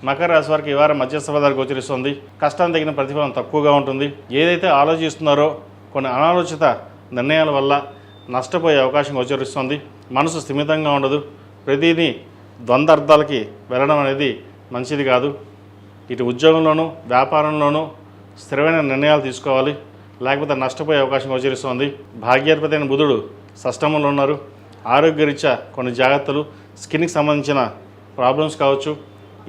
మకర రాశి వారికి ఈ వారం మధ్యస్థ ఫలితాలు గోచరిస్తుంది. కష్టం తగిన ప్రతిఫలం తక్కువగా ఉంటుంది. ఏదైతే ఆలోచిస్తున్నారో కొన్ని అనాలోచిత నిర్ణయాల వల్ల నష్టపోయే అవకాశం గోచరిస్తుంది. మనసు స్థిమితంగా ఉండదు. ప్రతిదీ ద్వంద్వార్థాలకి వెళ్ళడం అనేది మంచిది కాదు. ఇటు ఉద్యోగంలోనూ వ్యాపారంలోనూ స్థిరమైన నిర్ణయాలు తీసుకోవాలి, లేకపోతే నష్టపోయే అవకాశం గోచరిస్తుంది. భాగ్యాధిపతి అయిన బుధుడు షష్టమంలో ఉన్నారు. ఆరోగ్యరీత్యా కొన్ని జాగ్రత్తలు, స్కిన్కి సంబంధించిన ప్రాబ్లమ్స్ కావచ్చు,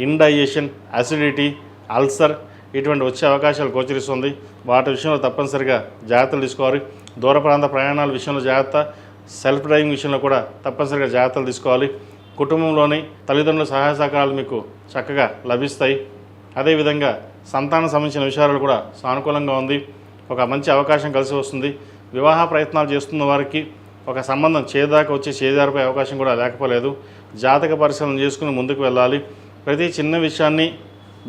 ఇండైజెషన్, అసిడిటీ, అల్సర్ ఇటువంటి వచ్చే అవకాశాలు గోచరిస్తుంది. వాటి విషయంలో తప్పనిసరిగా జాగ్రత్తలు తీసుకోవాలి. దూర ప్రాంత ప్రయాణాల విషయంలో జాగ్రత్త, సెల్ఫ్ డ్రైవింగ్ విషయంలో కూడా తప్పనిసరిగా జాగ్రత్తలు తీసుకోవాలి. కుటుంబంలోని తల్లిదండ్రుల సహాయ సహకారాలు మీకు చక్కగా లభిస్తాయి. అదేవిధంగా సంతానం సంబంధించిన విషయాలు కూడా సానుకూలంగా ఉంది. ఒక మంచి అవకాశం కలిసి వస్తుంది. వివాహ ప్రయత్నాలు చేస్తున్న వారికి ఒక సంబంధం చేదాకా వచ్చి చేదారిపోయే అవకాశం కూడా లేకపోలేదు. జాతక పరిశీలన చేసుకుని ముందుకు వెళ్ళాలి. ప్రతి చిన్న విషయాన్ని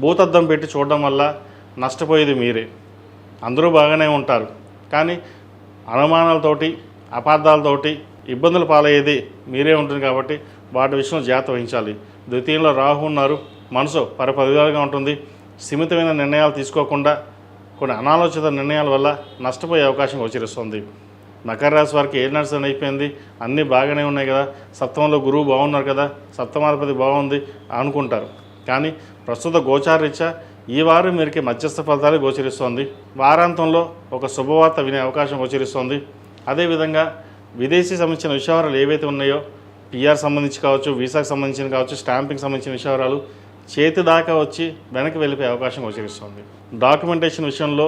భూతద్దం పెట్టి చూడడం వల్ల నష్టపోయేది మీరే. అందరూ బాగానే ఉంటారు, కానీ అనుమానాలతోటి అపార్థాలతోటి ఇబ్బందులు పాలయ్యేది మీరే ఉంటుంది. కాబట్టి వాటి విషయంలో జాగ్రత్త వహించాలి. ద్వితీయంలో రాహు ఉన్నారు. మనసు పరపదిగా ఉంటుంది. స్థిమితమైన నిర్ణయాలు తీసుకోకుండా కొన్ని అనాలోచిత నిర్ణయాల వల్ల నష్టపోయే అవకాశం గోచరిస్తుంది. మకర రాశి వారికి ఏ నర్సన్ అయిపోయింది, అన్నీ బాగానే ఉన్నాయి కదా, సప్తమంలో గురువు బాగున్నారు కదా, సప్తమాధిపతి బాగుంది అనుకుంటారు. కానీ ప్రస్తుత గోచారరీత్యా ఈ వారం మీరికి మధ్యస్థ ఫలితాలు గోచరిస్తోంది. వారాంతంలో ఒక శుభవార్త వినే అవకాశం గోచరిస్తోంది. అదేవిధంగా విదేశీ సంబంధించిన విషయాలు ఏవైతే ఉన్నాయో, పిఆర్ సంబంధించి కావచ్చు, వీసాకు సంబంధించిన కావచ్చు, స్టాంపింగ్ సంబంధించిన విషయాలు చేతి దాకా వచ్చి వెనక్కి వెళ్ళిపోయే అవకాశం గోచరిస్తుంది. డాక్యుమెంటేషన్ విషయంలో,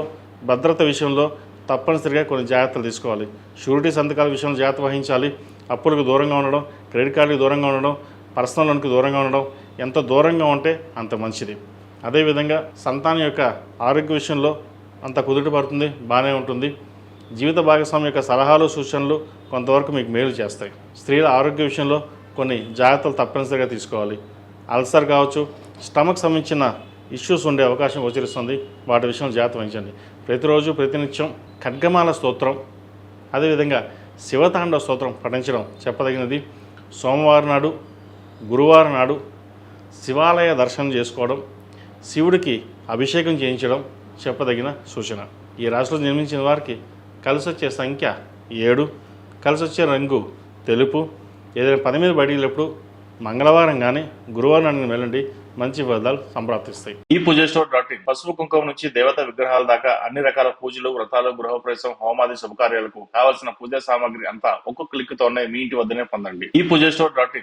భద్రత విషయంలో తప్పనిసరిగా కొన్ని జాగ్రత్తలు తీసుకోవాలి. షూరిటీ సంతకాల విషయంలో జాగ్రత్త వహించాలి. అప్పులకు దూరంగా ఉండడం, క్రెడిట్ కార్డుకి దూరంగా ఉండడం, పర్సనల్ లోన్కి దూరంగా ఉండడం, ఎంత దూరంగా ఉంటే అంత మంచిది. అదేవిధంగా సంతానం యొక్క ఆరోగ్య విషయంలో అంత కుదుట పడుతుంది, బాగానే ఉంటుంది. జీవిత భాగస్వామి యొక్క సలహాలు, సూచనలు కొంతవరకు మీకు మేలు చేస్తాయి. స్త్రీల ఆరోగ్య విషయంలో కొన్ని జాగ్రత్తలు తప్పనిసరిగా తీసుకోవాలి. అల్సర్ కావచ్చు, స్టమక్ సంబంధించిన ఇష్యూస్ ఉండే అవకాశం గోచరిస్తుంది. వాటి విషయంలో జాగ్రత్త వహించండి. ప్రతిరోజు ప్రతినిత్యం ఖడ్గమాల స్తోత్రం, అదేవిధంగా శివతాండవ స్తోత్రం పఠించడం చెప్పదగినది. సోమవారం నాడు, గురువారం నాడు శివాలయ దర్శనం చేసుకోవడం, శివుడికి అభిషేకం చేయించడం చెప్పదగిన సూచన. ఈ రాశిలో జన్మించిన వారికి కలిసి వచ్చే సంఖ్య 7, కలిసి వచ్చే రంగు తెలుపు. ఏదైనా పని మీద బయటికి మంగళవారం కానీ గురువారం నాడు వెళ్ళండి, మంచి ఫలితాలు సంప్రాప్తిస్తాయి. ఈ పూజస్టోర్.in పసుపు కుంకుమ నుంచి దేవత విగ్రహాల దాకా అన్ని రకాల పూజలు, వ్రతాలు, గృహప్రవేశం, హోమాది శుభకార్యాలకు కావాల్సిన పూజా సామాగ్రి అంతా ఒక్కొక్క క్లిక్ తోనే మీ ఇంటి వద్దనే పొందండి. ఈ పూజస్టోర్.in